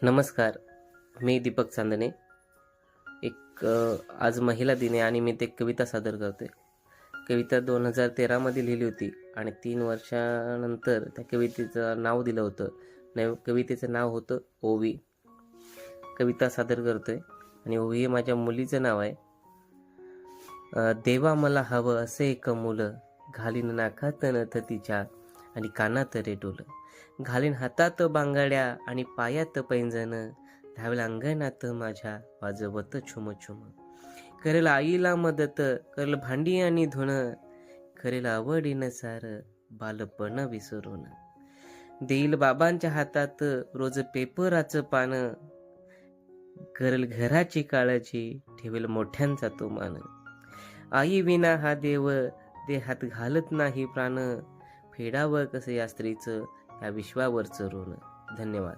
नमस्कार, मी दीपक चांदणे. आज महिला दिन आहे आणि मी ते कविता सादर करतोय. कविता 2013मध्ये लिहिली होती आणि 3 वर्षानंतर त्या कवितेचं नाव दिलं होतं. कवितेचं नाव होतं ओवी. कविता सादर करतोय आणि ओवी हे माझ्या मुलीचं नाव आहे. देवा मला हवं असे एक मुलं, घालीन नाकात नथ तिच्या आणि कानात रेटोलं, घालीन हातात बांगड्या आणि पायात पैंजण, धावेल अंगणात माझ्या वाजवत छुम छुम, करेल आईला मदत, करेल भांडी आणि धुणं, करेल आवडीनं सार बालपण विसरून, देईल बाबांच्या हातात रोज पेपराचं पान, करेल घराची काळजी, ठेवेल मोठ्यांचा तो मान, आई विना हा देव देहात घालत नाही प्राण, फेडावं कसं या स्त्रीचं या विश्वावरचं ऋण. धन्यवाद.